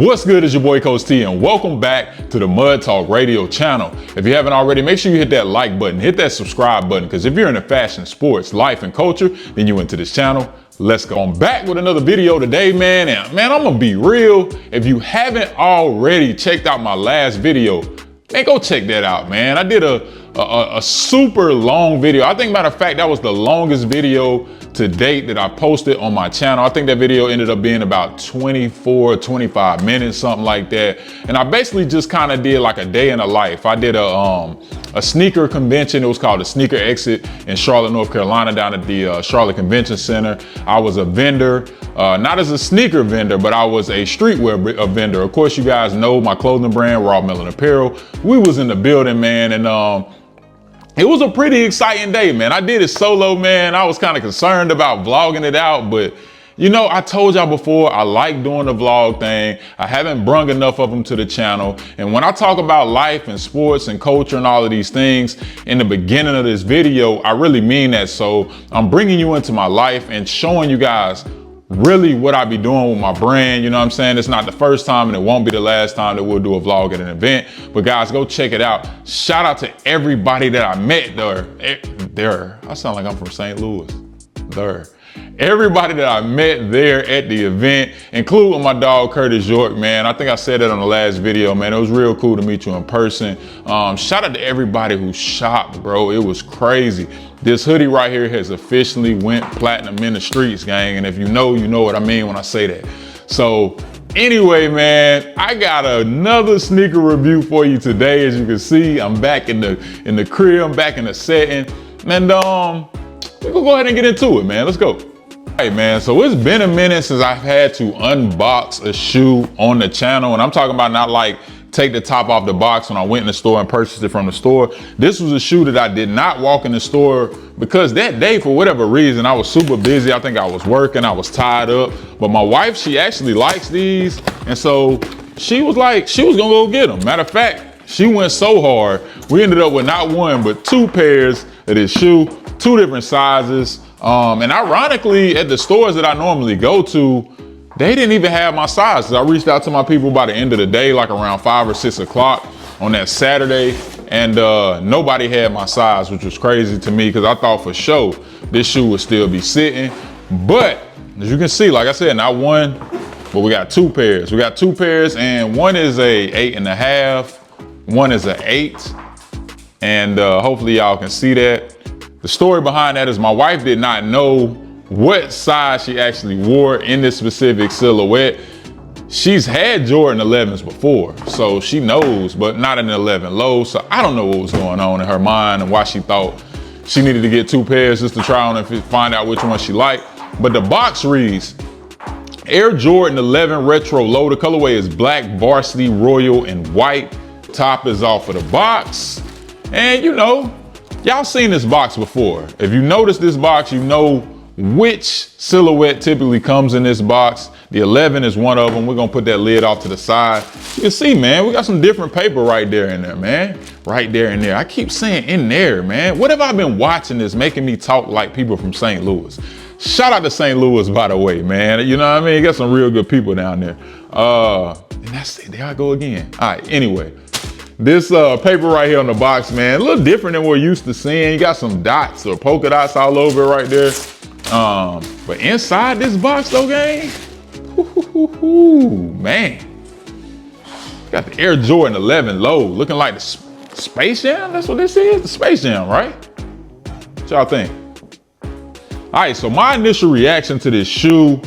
What's good? It's your boy Coach T, and welcome back to the Mud Talk Radio channel. If you haven't already, make sure you hit that like button, hit that subscribe button, because if you're into fashion, sports, life, and culture, then you're into this channel. Let's go. I'm back with another video today, man. And man, I'm gonna be real. If you haven't already checked out my last video, man, go check that out, man. I did a super long video. I think, matter of fact, that was the longest video to date that I posted on my channel. I think that video ended up being about 24, 25 minutes, something like that. And I basically just kind of did like a day in a life. I did a sneaker convention. It was called the Sneaker Exit in Charlotte, North Carolina, down at the Charlotte Convention Center. I was a vendor, not as a sneaker vendor, but I was a streetwear vendor. Of course, you guys know my clothing brand, Raw Melon Apparel. We was in the building, man, and it was a pretty exciting day, man. I did it solo, man. I was kind of concerned about vlogging it out, but you know, I told y'all before, I like doing the vlog thing. I haven't brung enough of them to the channel. And when I talk about life and sports and culture and all of these things in the beginning of this video, I really mean that. So I'm bringing you into my life and showing you guys really what I be doing with my brand. You know what I'm saying? It's not the first time and it won't be the last time that we'll do a vlog at an event, but guys, go check it out. Shout out to everybody that I met there. I sound like I'm from St. Louis. Everybody that I met there at the event, including my dog Curtis York, man. I think I said that on the last video, man. It was real cool to meet you in person. Shout out to everybody who shopped, bro. It was crazy. This hoodie right here has officially went platinum in the streets, gang. And if you know what I mean when I say that. So anyway, man, I got another sneaker review for you today. As you can see, I'm back in the crib, I'm back in the setting. And we're gonna go ahead and get into it, man. Let's go. All right, man, so it's been a minute since I've had to unbox a shoe on the channel. And I'm talking about not like take the top off the box when I went in the store and purchased it from the store. This was a shoe that I did not walk in the store because that day, for whatever reason, I was super busy. I think I was working, I was tied up. But my wife, she actually likes these. And so she was like, she was gonna go get them. Matter of fact, she went so hard, we ended up with not one, but two pairs of this shoe, two different sizes. And ironically, at the stores that I normally go to, they didn't even have my size. I reached out to my people by the end of the day, like around 5 or 6 o'clock on that Saturday, and nobody had my size, which was crazy to me because I thought for sure this shoe would still be sitting. But as you can see, like I said, not one, but we got two pairs. We got two pairs, and one is a 8.5, one is a 8, and hopefully y'all can see that. The story behind that is my wife did not know what size she actually wore in this specific silhouette. She's had Jordan 11s before, so she knows, but not an 11 low. So I don't know what was going on in her mind and why she thought she needed to get two pairs just to try on and find out which one she liked. But the box reads, Air Jordan 11 Retro Low. The colorway is black, varsity, royal, and white. Top is off of the box. And you know, y'all seen this box before. If you notice this box, you know which silhouette typically comes in this box. The 11 is one of them. We're gonna put that lid off to the side. You can see, man, we got some different paper right there in there, man. Right there in there. I keep saying in there, man. What have I been watching that's making me talk like people from St. Louis? Shout out to St. Louis, by the way, man. You know what I mean? You got some real good people down there. And that's it, there I go again. All right, anyway. This paper right here on the box, man, a little different than what we're used to seeing. You got some dots or polka dots all over it right there. But inside this box though, gang, man, got the Air Jordan 11 Low looking like the Space Jam. That's what this is, the Space Jam, right? What y'all think? All right, so my initial reaction to this shoe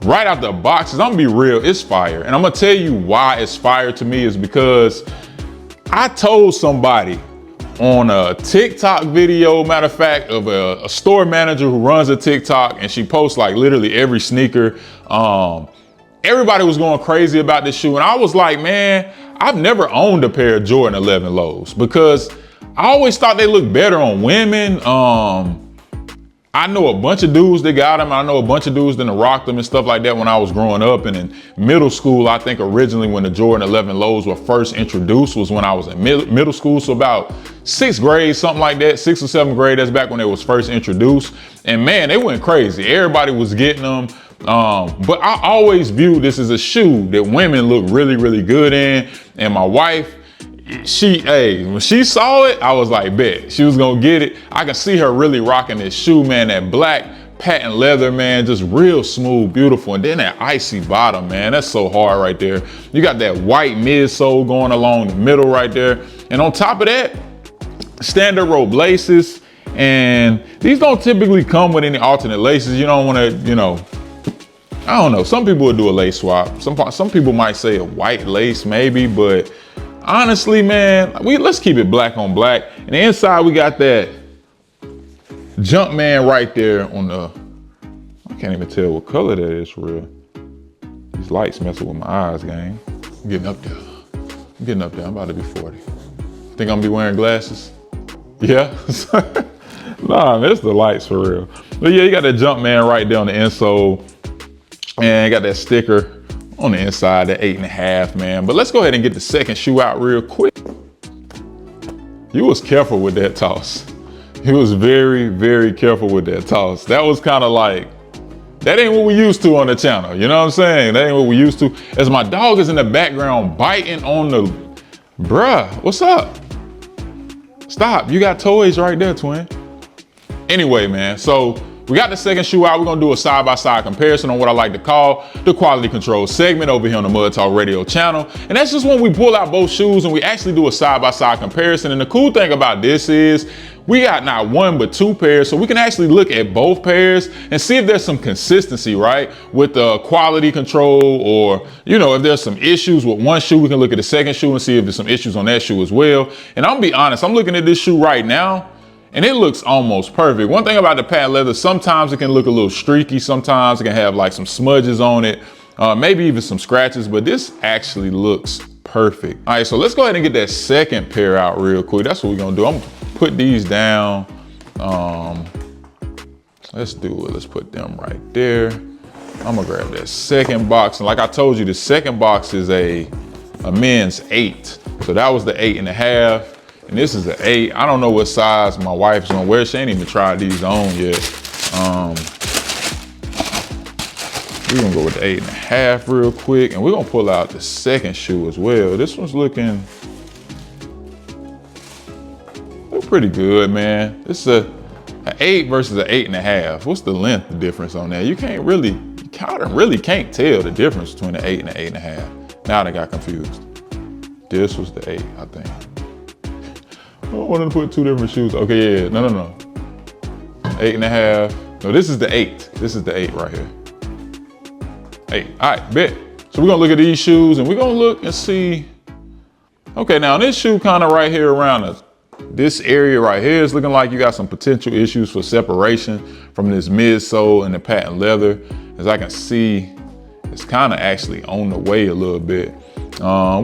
right out the box is, I'm gonna be real, it's fire. And I'm gonna tell you why it's fire to me is because I told somebody on a TikTok video, matter of fact, of a store manager who runs a TikTok, and she posts like literally every sneaker. Everybody was going crazy about this shoe. And I was like, man, I've never owned a pair of Jordan 11 Lows because I always thought they looked better on women. I know a bunch of dudes that got them. I know a bunch of dudes that rocked them and stuff like that when I was growing up. And in middle school, I think originally when the Jordan 11 Lows were first introduced was when I was in middle school. So about 6th grade, something like that, 6th or 7th grade. That's back when they was first introduced. And man, they went crazy. Everybody was getting them. But I always view this as a shoe that women look really, really good in. And my wife, when she saw it, I was like, bet she was gonna get it. I can see her really rocking this shoe, man. That black patent leather, man, just real smooth, beautiful. And then that icy bottom, man, that's so hard right there. You got that white midsole going along the middle right there. And on top of that, standard rope laces. And these don't typically come with any alternate laces. You don't wanna, I don't know. Some people would do a lace swap. Some people might say a white lace maybe, but honestly, man, let's keep it black on black. And the inside, we got that Jumpman right there on the, I can't even tell what color that is for real. These lights messing with my eyes, gang. I'm getting up there. I'm about to be 40. Think I'm gonna be wearing glasses? Yeah? Nah, man, it's the lights for real. But yeah, you got that Jumpman right there on the insole. And got that sticker on the inside, that 8.5, man. But let's go ahead and get the second shoe out real quick. You was careful with that toss. He was very, very careful with that toss. That was kind of like, that ain't what we used to on the channel. You know what I'm saying? That ain't what we used to. As my dog is in the background biting on the, bruh, what's up? Stop, you got toys right there, twin. Anyway, man, so we got the second shoe out. We're gonna do a side-by-side comparison on what I like to call the quality control segment over here on the Mud Talk Radio channel. And that's just when we pull out both shoes and we actually do a side-by-side comparison. And the cool thing about this is we got not one, but two pairs. So we can actually look at both pairs and see if there's some consistency, right? With the quality control, or, if there's some issues with one shoe, we can look at the second shoe and see if there's some issues on that shoe as well. And I'm gonna be honest, I'm looking at this shoe right now, and it looks almost perfect. One thing about the patent leather, sometimes it can look a little streaky. Sometimes it can have like some smudges on it, maybe even some scratches, but this actually looks perfect. All right, so let's go ahead and get that second pair out real quick. That's what we're gonna do. I'm gonna put these down. Let's do it. Let's put them right there. I'm gonna grab that second box. And like I told you, the second box is a men's 8. So that was the 8.5. And this is an 8. I don't know what size my wife's gonna wear. She ain't even tried these on yet. We're gonna go with the 8.5 real quick. And we're gonna pull out the second shoe as well. This one's looking pretty good, man. This is an 8 versus an 8.5. What's the length difference on that? You kind of really can't tell the difference between an 8 and an 8.5. Now I got confused. This was the 8, I think. I wanted to put two different shoes. Okay, yeah, no. 8.5. No, this is the 8. This is the 8 right here. 8, all right, bet. So we're gonna look at these shoes and we're gonna look and see. Okay, now this shoe kind of right here around this area right here is looking like you got some potential issues for separation from this midsole and the patent leather. As I can see, it's kind of actually on the way a little bit,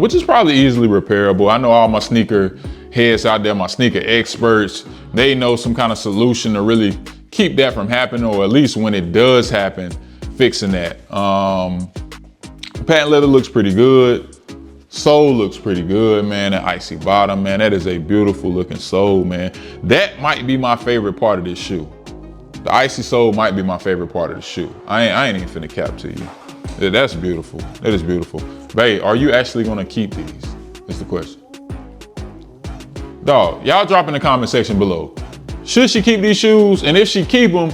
which is probably easily repairable. I know all my sneaker heads out there, my sneaker experts, they know some kind of solution to really keep that from happening, or at least when it does happen, fixing that. Patent leather looks pretty good. Sole looks pretty good, man. That icy bottom, man, that is a beautiful looking sole, man. That might be my favorite part of this shoe. The icy sole might be my favorite part of the shoe. I ain't even finna cap to you. That's beautiful. That is beautiful. Babe, are you actually gonna keep these? That's the question. Dog, y'all drop in the comment section below. Should she keep these shoes? And if she keep them,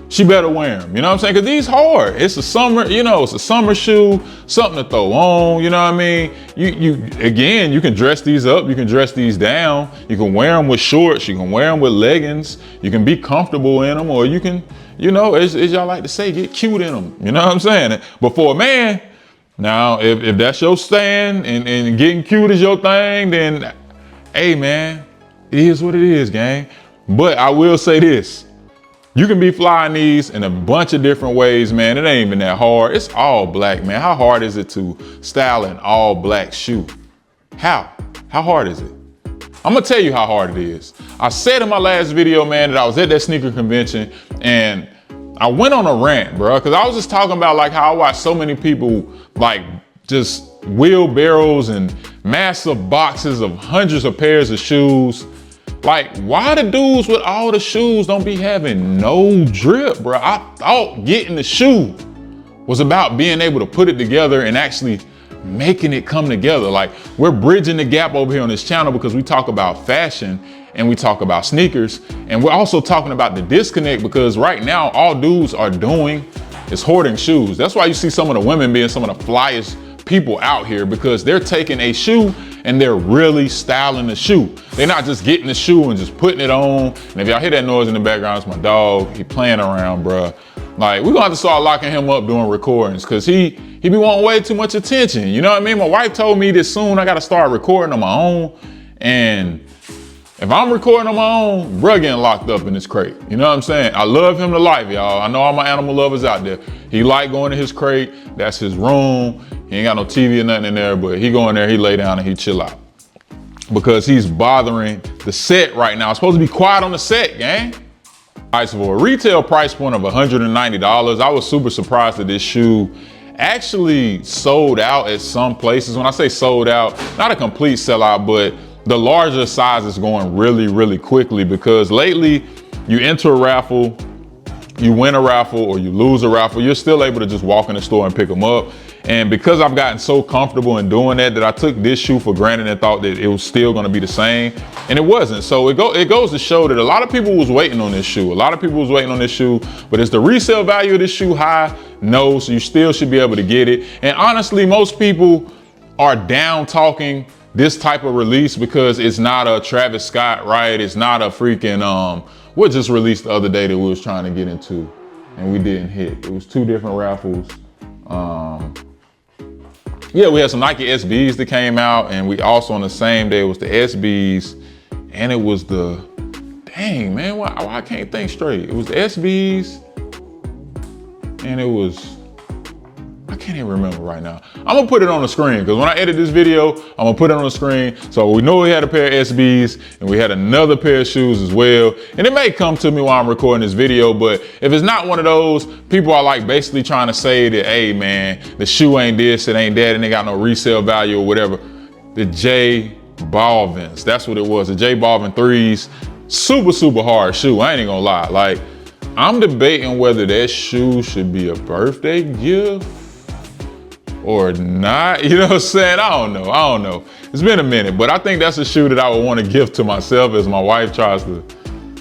she better wear them. You know what I'm saying? Cause these hard. It's a summer, it's a summer shoe, something to throw on. You know what I mean? You can dress these up. You can dress these down. You can wear them with shorts. You can wear them with leggings. You can be comfortable in them, or you can, as y'all like to say, get cute in them. You know what I'm saying? But for a man, now, if that's your stand and getting cute is your thing, then hey man, it is what it is, gang. But I will say this. You can be flying these in a bunch of different ways, man. It ain't even that hard. It's all black, man. How hard is it to style an all black shoe? How hard is it? I'm gonna tell you how hard it is. I said in my last video, man, that I was at that sneaker convention and I went on a rant, bro, because I was just talking about like how I watch so many people like just wheelbarrows and massive boxes of hundreds of pairs of shoes. Like, why the dudes with all the shoes don't be having no drip, bro? I thought getting the shoe was about being able to put it together and actually making it come together. Like, we're bridging the gap over here on this channel because we talk about fashion and we talk about sneakers, and we're also talking about the disconnect, because right now all dudes are doing is hoarding shoes. That's why you see some of the women being some of the flyest people out here, because they're taking a shoe and they're really styling the shoe. They're not just getting the shoe and just putting it on. And if y'all hear that noise in the background, it's my dog. He playing around, bruh. Like, we're gonna have to start locking him up doing recordings, because he be wanting way too much attention. You know what I mean? My wife told me this soon I gotta start recording on my own. And if I'm recording on my own, bruh getting locked up in his crate. You know what I'm saying? I love him to life, y'all. I know all my animal lovers out there. He like going to his crate. That's his room. He ain't got no TV or nothing in there, but he go in there, he lay down and he chill out, because he's bothering the set right now. It's supposed to be quiet on the set, gang. All right, so for a retail price point of $190, I was super surprised that this shoe actually sold out at some places. When I say sold out, not a complete sellout, but the larger size is going really, really quickly, because lately you enter a raffle, you win a raffle, or you lose a raffle, you're still able to just walk in the store and pick them up. And because I've gotten so comfortable in doing that, I took this shoe for granted and thought that it was still gonna be the same, and it wasn't. So it goes to show that a lot of people was waiting on this shoe. But is the resale value of this shoe high? No, so you still should be able to get it. And honestly, most people are down talking this type of release because it's not a Travis Scott, right? It's not a freaking, what just released the other day that we was trying to get into and we didn't hit. It was 2 different raffles. Yeah, we had some Nike SBs that came out, and we also on the same day, it was the SBs, and it was the, dang man, why I can't think straight. It was the SBs, and it was, I can't even remember right now. I'm gonna put it on the screen, because when I edit this video, I'm gonna put it on the screen. So we know we had a pair of SBs and we had another pair of shoes as well. And it may come to me while I'm recording this video, but if it's not one of those, people are like basically trying to say that, hey man, the shoe ain't this, it ain't that, and they got no resale value or whatever. The J Balvins, that's what it was, the J Balvin 3s. Super, super hard shoe, I ain't even gonna lie. Like, I'm debating whether that shoe should be a birthday gift or not, you know what I'm saying? I don't know. It's been a minute, but I think that's a shoe that I would want to gift to myself, as my wife tries to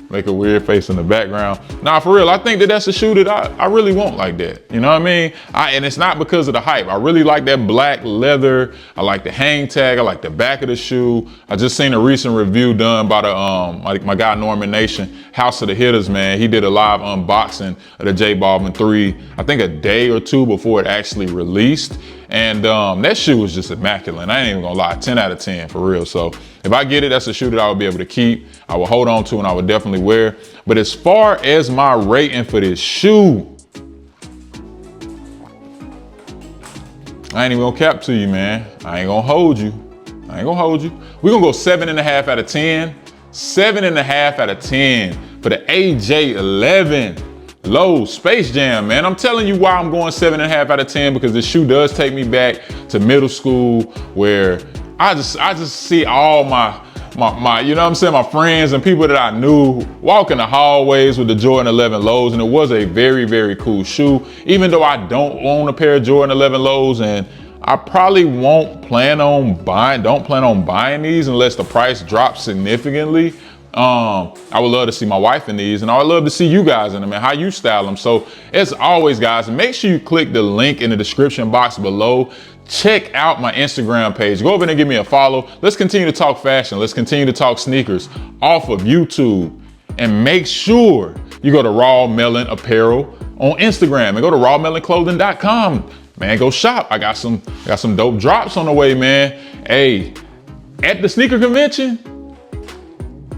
make a weird face in the background. Nah, for real, I think that that's a shoe that I really want like that. You know what I mean? And it's not because of the hype. I really like that black leather. I like the hang tag. I like the back of the shoe. I just seen a recent review done by the my guy Norman Nation, House of the Hitters, man. He did a live unboxing of the J Balvin 3, I think a day or 2 before it actually released. And that shoe was just immaculate. I ain't even gonna lie, 10 out of 10 for real. So if I get it, that's a shoe that I would be able to keep, I will hold on to, and I would definitely wear. But as far as my rating for this shoe, I ain't even gonna cap to you, man. I ain't gonna hold you. We're gonna go 7.5 out of 10. 7.5 out of 10 for the AJ11 Low Space Jam, man. I'm telling you why I'm going 7.5 out of 10, because this shoe does take me back to middle school, where I just see all my you know what I'm saying, my friends and people that I knew walking the hallways with the Jordan 11 Lows, and it was a very, very cool shoe. Even though I don't own a pair of Jordan 11 Lows, and I probably don't plan on buying these unless the price drops significantly. I would love to see my wife in these, and I would love to see you guys in them and how you style them. So as always, guys, make sure you click the link in the description box below. Check out my Instagram page. Go over there and give me a follow. Let's continue to talk fashion. Let's continue to talk sneakers off of YouTube. And make sure you go to Raw Melon Apparel on Instagram and go to rawmelonclothing.com. Man, go shop. I got some dope drops on the way, man. Hey, at the sneaker convention,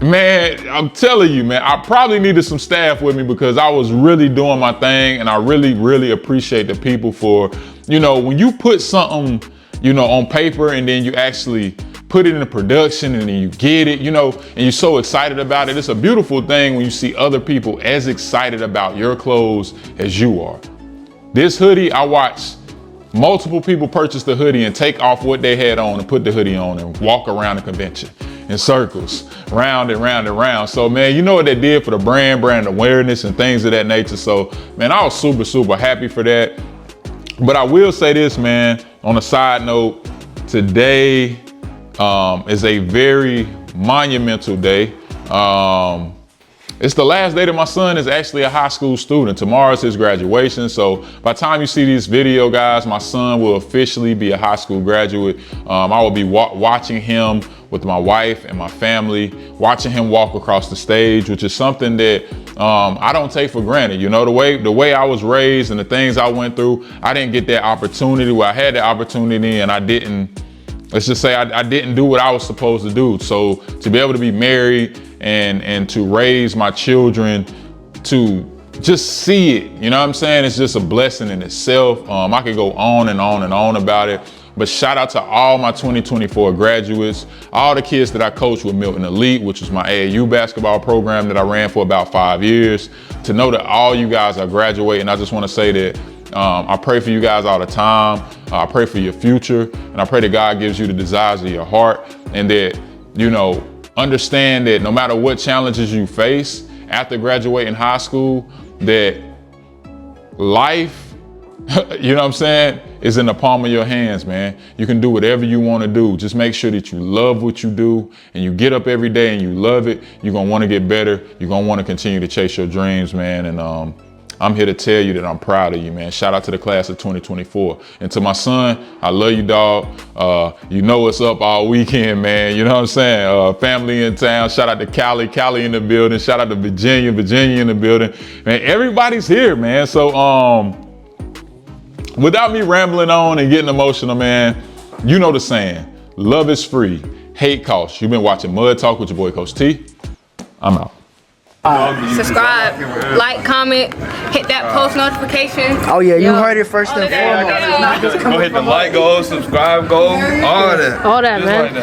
man, I'm telling you, man, I probably needed some staff with me, because I was really doing my thing, and I really, really appreciate the people for, you know, when you put something, you know, on paper and then you actually put it into production and then you get it, you know, and you're so excited about it. It's a beautiful thing when you see other people as excited about your clothes as you are. This hoodie, I watched multiple people purchase the hoodie and take off what they had on and put the hoodie on and walk around the convention in circles, round and round and round. So man, you know what they did for the brand awareness and things of that nature. So man, I was super, super happy for that. But I will say this, man, on a side note, today is a very monumental day. It's the last day that my son is actually a high school student. Tomorrow's his graduation. So by the time you see this video, guys, my son will officially be a high school graduate. I will be watching him with my wife and my family, watching him walk across the stage, which is something that I don't take for granted. You know, the way I was raised and the things I went through, I didn't get that opportunity. Well, I had the opportunity and I didn't, let's just say I didn't do what I was supposed to do. So to be able to be married and to raise my children, to just see it, you know what I'm saying? It's just a blessing in itself. I could go on and on and on about it, but shout out to all my 2024 graduates, all the kids that I coached with Milton Elite, which was my AAU basketball program that I ran for about 5 years. To know that all you guys are graduating, I just want to say that I pray for you guys all the time. I pray for your future, and I pray that God gives you the desires of your heart, and that, you know, understand that no matter what challenges you face after graduating high school, that life, you know what I'm saying, is in the palm of your hands, man. You can do whatever you want to do. Just make sure that you love what you do and you get up every day and you love it. You're going to want to get better. You're going to want to continue to chase your dreams, man. And I'm here to tell you that I'm proud of you, man. Shout out to the class of 2024. And to my son, I love you, dog. You know what's up all weekend, man. You know what I'm saying? Family in town. Shout out to Cali in the building. Shout out to Virginia in the building. Man, everybody's here, man. So without me rambling on and getting emotional, man, you know the saying, love is free, hate costs. You've been watching Mud Talk with your boy, Coach T. I'm out. Subscribe, like, comment, hit that post notification. Oh yeah, you heard it first and foremost. Go hit the like, go subscribe, go all that. All that, man.